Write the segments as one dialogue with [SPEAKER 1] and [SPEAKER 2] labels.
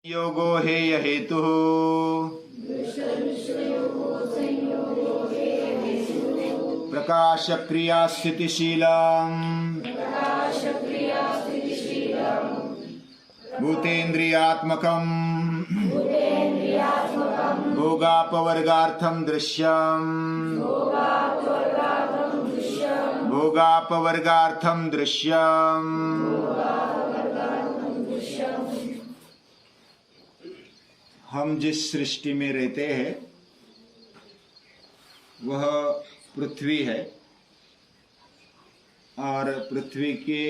[SPEAKER 1] योगो हेय हेतु प्रकाश क्रिया स्थितिशीलम भूतेन्द्रियात्मकम भोगापवर्गार्थम दृश्यम भोगापवर्गार्थम दृश्यम। हम जिस सृष्टि में रहते हैं वह पृथ्वी है और पृथ्वी के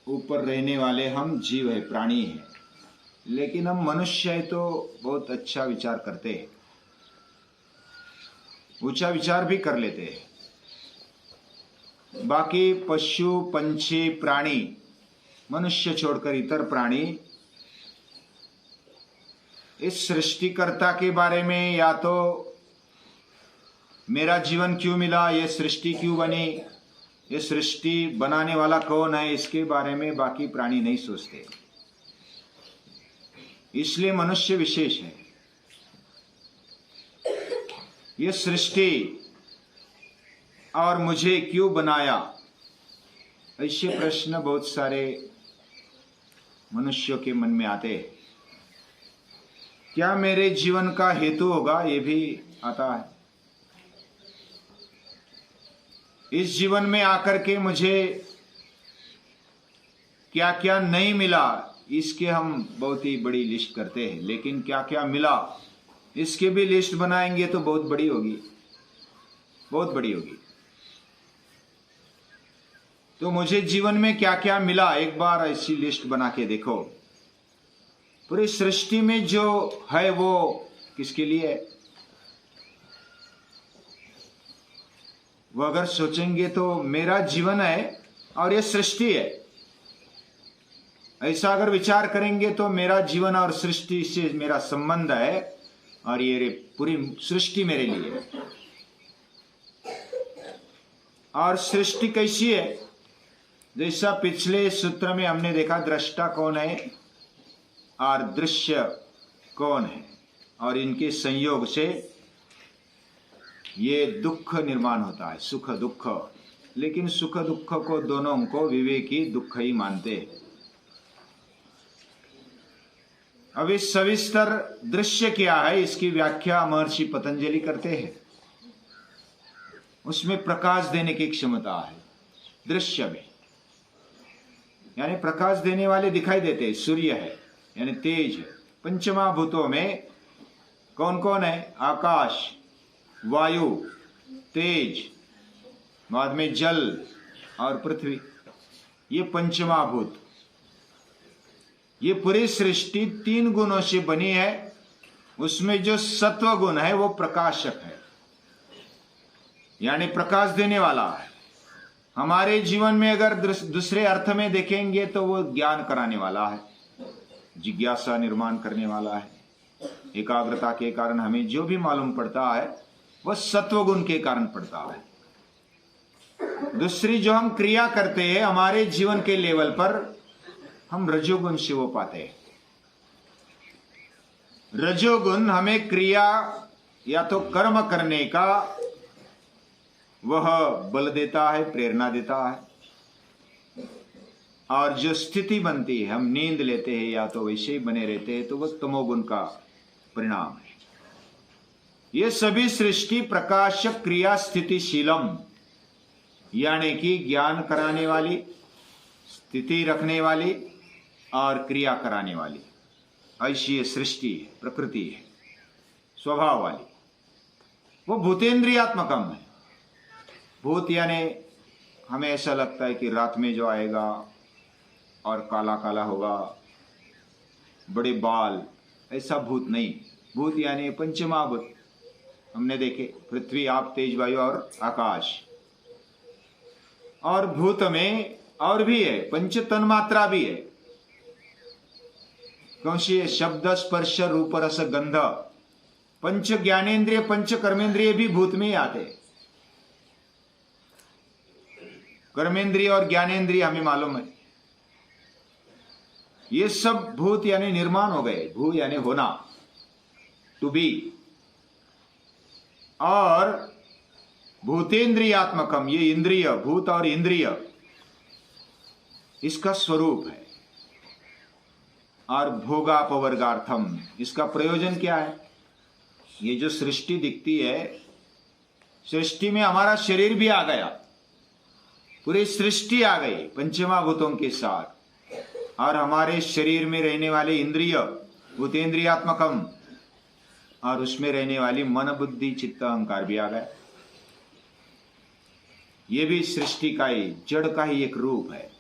[SPEAKER 1] ऊपर रहने वाले हम जीव है, प्राणी है। लेकिन हम मनुष्य है तो बहुत अच्छा विचार करते हैं, ऊंचा विचार भी कर लेते हैं। बाकी पशु पंछी प्राणी, मनुष्य छोड़कर इतर प्राणी इस सृष्टिकर्ता के बारे में, या तो मेरा जीवन क्यों मिला, ये सृष्टि क्यों बनी, ये सृष्टि बनाने वाला कौन है, इसके बारे में बाकी प्राणी नहीं सोचते। इसलिए मनुष्य विशेष है। ये सृष्टि और मुझे क्यों बनाया, ऐसे प्रश्न बहुत सारे मनुष्यों के मन में आते हैं। क्या मेरे जीवन का हेतु होगा, ये भी आता है। इस जीवन में आकर के मुझे क्या क्या नहीं मिला, इसके हम बहुत ही बड़ी लिस्ट करते हैं। लेकिन क्या क्या मिला, इसके भी लिस्ट बनाएंगे तो बहुत बड़ी होगी, बहुत बड़ी होगी। तो मुझे जीवन में क्या क्या मिला, एक बार ऐसी लिस्ट बना के देखो। पूरी सृष्टि में जो है वो किसके लिए है, वो अगर सोचेंगे तो मेरा जीवन है और ये सृष्टि है। ऐसा अगर विचार करेंगे तो मेरा जीवन और सृष्टि से मेरा संबंध है और ये पूरी सृष्टि मेरे लिए है। और सृष्टि कैसी है, जैसा पिछले सूत्र में हमने देखा, दृष्टा कौन है और दृश्य कौन है, और इनके संयोग से ये दुख निर्माण होता है, सुख दुख। लेकिन सुख दुख को दोनों को विवेकी दुख ही मानते हैं। अब इस सविस्तर दृश्य क्या है, इसकी व्याख्या महर्षि पतंजलि करते हैं। उसमें प्रकाश देने की क्षमता है दृश्य में, यानी प्रकाश देने वाले दिखाई देते हैं। सूर्य है यानी तेज है। पंचमहाभूतों में कौन कौन है, आकाश, वायु, तेज, बाद में जल और पृथ्वी, ये पंचमहाभूत। ये पूरी सृष्टि 3 गुणों से बनी है। उसमें जो सत्व गुण है वो प्रकाशक है, यानी प्रकाश देने वाला है। हमारे जीवन में अगर दूसरे अर्थ में देखेंगे तो वो ज्ञान कराने वाला है, जिज्ञासा निर्माण करने वाला है। एकाग्रता के कारण हमें जो भी मालूम पड़ता है वह सत्वगुण के कारण पड़ता है। दूसरी जो हम क्रिया करते हैं हमारे जीवन के लेवल पर, हम रजोगुण से वो पाते हैं। रजोगुण हमें क्रिया या तो कर्म करने का वह बल देता है, प्रेरणा देता है। और जो स्थिति बनती है, हम नींद लेते हैं या तो वैसे ही बने रहते हैं, तो वह तमोगुण का परिणाम है। ये सभी सृष्टि प्रकाश क्रिया स्थितिशीलम, यानी कि ज्ञान कराने वाली, स्थिति रखने वाली और क्रिया कराने वाली, ऐसी ये सृष्टि है, प्रकृति है, स्वभाव वाली। वो भूतेन्द्रियात्मकम है। भूत यानी हमें ऐसा लगता है कि रात में जो आएगा और काला काला होगा, बड़े बाल, ऐसा भूत नहीं। भूत यानी पंचमहाभूत हमने देखे, पृथ्वी, आप, तेज, वायु और आकाश। और भूत में और भी है, पंच तन्मात्रा भी है। कौन सी है, शब्द स्पर्श रूप रस गंध। पंच ज्ञानेन्द्रिय पंच कर्मेंद्रिय भी भूत में ही आते। कर्मेंद्रिय और ज्ञानेन्द्रिय हमें मालूम है। ये सब भूत यानी निर्माण हो गए, भू यानी होना, टू बी, और भूतेन्द्रियात्मकम, ये इंद्रिय, भूत और इंद्रिय इसका स्वरूप है। और भोगापवर्गार्थम, इसका प्रयोजन क्या है? ये जो सृष्टि दिखती है, सृष्टि में हमारा शरीर भी आ गया, पूरी सृष्टि आ गई पंचमहाभूतों के साथ, और हमारे शरीर में रहने वाले इंद्रिय भूतेन्द्रियात्मकम, और उसमें रहने वाली मन बुद्धि चित्त अहंकार भी आ गया। ये भी सृष्टि का ही, जड़ का ही एक रूप है,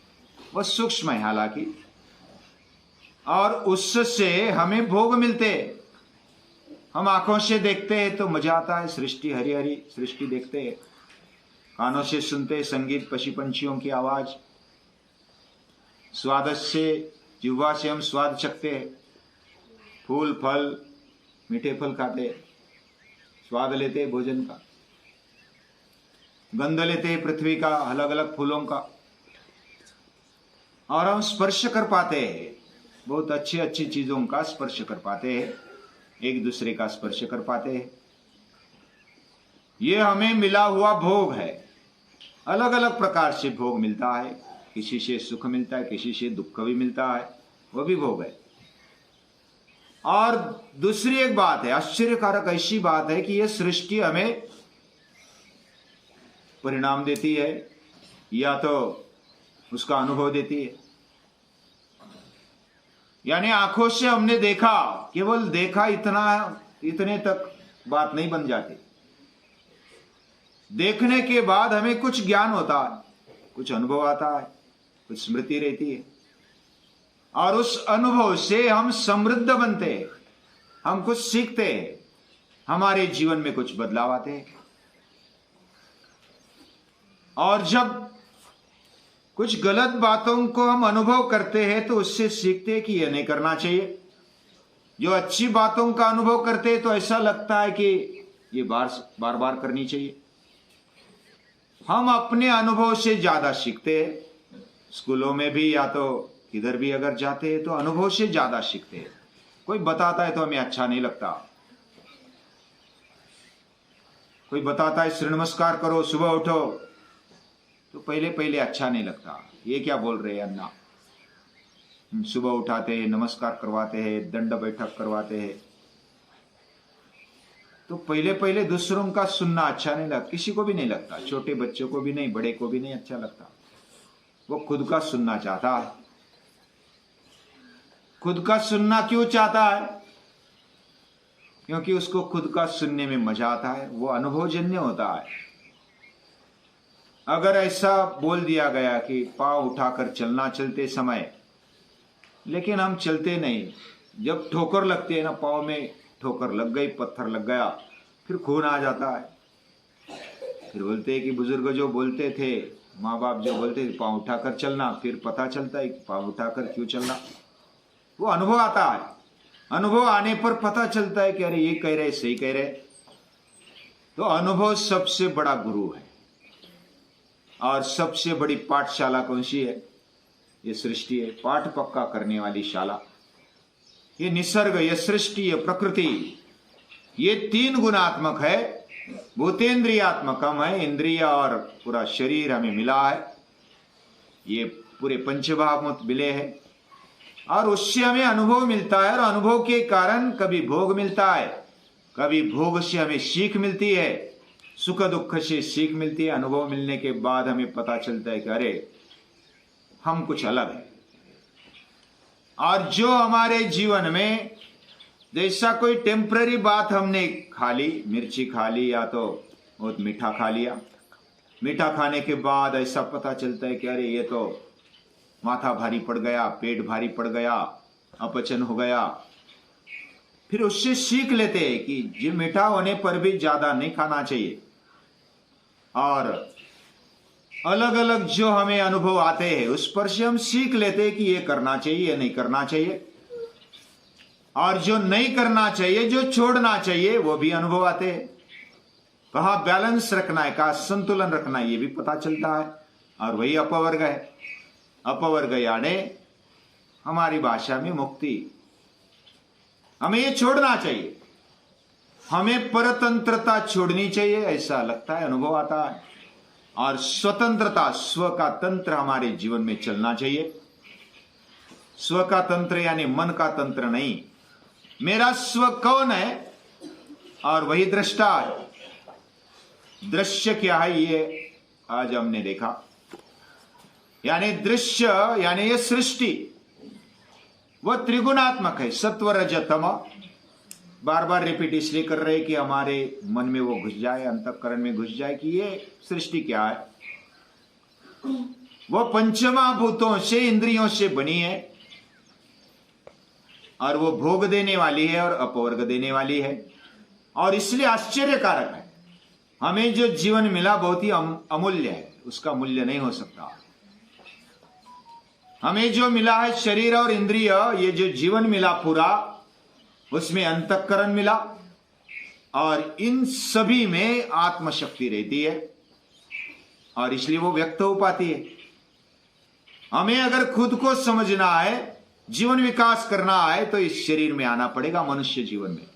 [SPEAKER 1] वह सूक्ष्म है हालांकि, और उससे हमें भोग मिलते हैं। हम आंखों से देखते हैं तो मजा आता है, सृष्टि हरी हरी सृष्टि देखते हैं, कानों से सुनते संगीत, पशु पंछियों की आवाज, स्वाद से, जिह्वा से हम स्वाद चखते हैं, फूल फल, मीठे फल खाते, स्वाद लेते भोजन का, गंध लेते पृथ्वी का, अलग अलग फूलों का, और हम स्पर्श कर पाते हैं, बहुत अच्छी अच्छी चीजों का स्पर्श कर पाते हैं, एक दूसरे का स्पर्श कर पाते हैं। ये हमें मिला हुआ भोग है। अलग अलग प्रकार से भोग मिलता है, किसी से सुख मिलता है, किसी से दुख भी मिलता है, वो भी भोग है। और दूसरी एक बात है, आश्चर्यकारक ऐसी बात है कि यह सृष्टि हमें परिणाम देती है या तो उसका अनुभव देती है। यानी आंखों से हमने देखा, केवल देखा इतने तक बात नहीं बन जाती। देखने के बाद हमें कुछ ज्ञान होता है, कुछ अनुभव आता है, कुछ स्मृति रहती है, और उस अनुभव से हम समृद्ध बनते हैं, हम कुछ सीखते हैं, हमारे जीवन में कुछ बदलाव आते हैं। और जब कुछ गलत बातों को हम अनुभव करते हैं तो उससे सीखते हैं कि यह नहीं करना चाहिए। जो अच्छी बातों का अनुभव करते हैं तो ऐसा लगता है कि ये बार बार करनी चाहिए। हम अपने अनुभव से ज्यादा सीखते हैं। स्कूलों में भी या तो किधर भी अगर जाते हैं तो अनुभव से ज्यादा सीखते हैं। कोई बताता है तो हमें अच्छा नहीं लगता, कोई बताता है सूर्य नमस्कार करो, सुबह उठो, तो पहले पहले अच्छा नहीं लगता, ये क्या बोल रहे हैं अन्ना। सुबह उठाते हैं, नमस्कार करवाते हैं, दंड बैठक करवाते हैं, तो पहले पहले दूसरों का सुनना अच्छा नहीं लगता, किसी को भी नहीं लगता, छोटे बच्चों को भी नहीं, बड़े को भी नहीं अच्छा लगता। वो खुद का सुनना चाहता है। खुद का सुनना क्यों चाहता है? क्योंकि उसको खुद का सुनने में मजा आता है, वो अनुभवजन्य होता है। अगर ऐसा बोल दिया गया कि पांव उठाकर चलना चलते समय, लेकिन हम चलते नहीं, जब ठोकर लगती है ना, पांव में ठोकर लग गई, पत्थर लग गया, फिर खून आ जाता है। फिर बोलते हैं कि बुजुर्ग जो बोलते थे, माँ बाप जो बोलते थे पांव उठाकर चलना, फिर पता चलता है कि पांव उठाकर क्यों चलना। वो अनुभव आता है, अनुभव आने पर पता चलता है कि अरे ये कह रहे सही कह रहे। तो अनुभव सबसे बड़ा गुरु है। और सबसे बड़ी पाठशाला कौन सी है? ये सृष्टि है, पाठ पक्का करने वाली शाला। ये निसर्ग, ये सृष्टि, ये प्रकृति, ये तीन गुणात्मक है, भूतेन्द्रियात्मकम है, इंद्रिय और पूरा शरीर हमें मिला है, ये पूरे पंचमहाभूत मिले हैं, और उससे हमें अनुभव मिलता है। और अनुभव के कारण कभी भोग मिलता है, कभी भोग से हमें सीख मिलती है, सुख दुख से सीख मिलती है। अनुभव मिलने के बाद हमें पता चलता है कि अरे हम कुछ अलग हैं। और जो हमारे जीवन में जैसा कोई टेम्पररी बात हमने खा ली, मिर्ची खा ली या तो बहुत मीठा खा लिया, मीठा खाने के बाद ऐसा पता चलता है कि अरे ये तो माथा भारी पड़ गया, पेट भारी पड़ गया, अपचन हो गया। फिर उससे सीख लेते हैं कि ये मीठा होने पर भी ज्यादा नहीं खाना चाहिए। और अलग अलग जो हमें अनुभव आते हैं उस पर से हम सीख लेते हैं कि ये करना चाहिए, ये नहीं करना चाहिए, और जो नहीं करना चाहिए, जो छोड़ना चाहिए, वो भी अनुभव आते हैं। कहाँ बैलेंस रखना है, कहाँ संतुलन रखना है, ये भी पता चलता है। और वही अपवर्ग है। अपवर्ग यानी हमारी भाषा में मुक्ति। हमें ये छोड़ना चाहिए, हमें परतंत्रता छोड़नी चाहिए, ऐसा लगता है, अनुभव आता है। और स्वतंत्रता, स्व का तंत्र हमारे जीवन में चलना चाहिए। स्व का तंत्र यानी मन का तंत्र नहीं। मेरा स्व कौन है और वही दृष्टा है। दृश्य क्या है ये आज हमने देखा, यानी दृश्य यानी ये सृष्टि वह त्रिगुणात्मक है, सत्व रज तम। बार बार रिपीट इसलिए कर रहे कि हमारे मन में वो घुस जाए, अंतःकरण में घुस जाए कि ये सृष्टि क्या है। वो पंचमहाभूतों से, इंद्रियों से बनी है और वो भोग देने वाली है और अपवर्ग देने वाली है। और इसलिए आश्चर्यकारक है, हमें जो जीवन मिला बहुत ही अमूल्य है, उसका मूल्य नहीं हो सकता। हमें जो मिला है शरीर और इंद्रिय, ये जो जीवन मिला पूरा, उसमें अंतःकरण मिला और इन सभी में आत्मशक्ति रहती है और इसलिए वो व्यक्त हो पाती है। हमें अगर खुद को समझना है, जीवन विकास करना है, तो इस शरीर में आना पड़ेगा, मनुष्य जीवन में।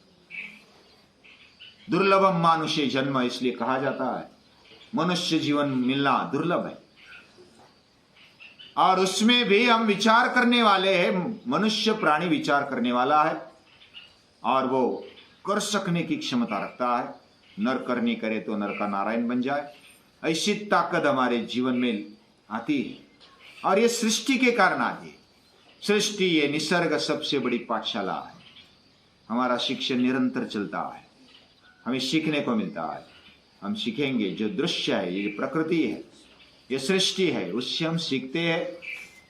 [SPEAKER 1] दुर्लभम मानुष्य जन्म इसलिए कहा जाता है, मनुष्य जीवन मिलना दुर्लभ है। और उसमें भी हम विचार करने वाले हैं, मनुष्य प्राणी विचार करने वाला है और वो कर सकने की क्षमता रखता है। नर करनी करे तो नर का नारायण बन जाए, ऐसी ताकत हमारे जीवन में आती है और ये सृष्टि के कारण आती है। सृष्टि, ये निसर्ग सबसे बड़ी पाठशाला है। हमारा शिक्षण निरंतर चलता है, हमें सीखने को मिलता है। हम सीखेंगे, जो दृश्य है, ये प्रकृति है, ये सृष्टि है, उससे हम सीखते हैं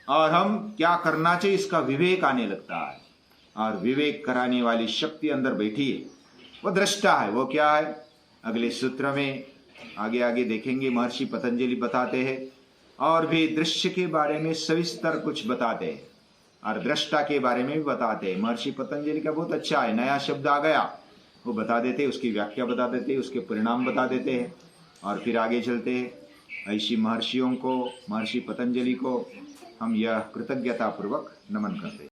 [SPEAKER 1] और हम क्या करना चाहिए इसका विवेक आने लगता है। और विवेक कराने वाली शक्ति अंदर बैठी है, वो दृष्टा है। वो क्या है, अगले सूत्र में आगे आगे देखेंगे। महर्षि पतंजलि बताते हैं और भी दृश्य के बारे में सविस्तर कुछ बताते हैं और दृष्टा के बारे में भी बताते हैं। महर्षि पतंजलि का बहुत अच्छा है, नया शब्द आ गया वो बता देते, उसकी व्याख्या बता देते, उसके परिणाम बता देते हैं और फिर आगे चलते हैं। ऐसी महर्षियों को, महर्षि पतंजलि को हम यह कृतज्ञता पूर्वक नमन करते हैं।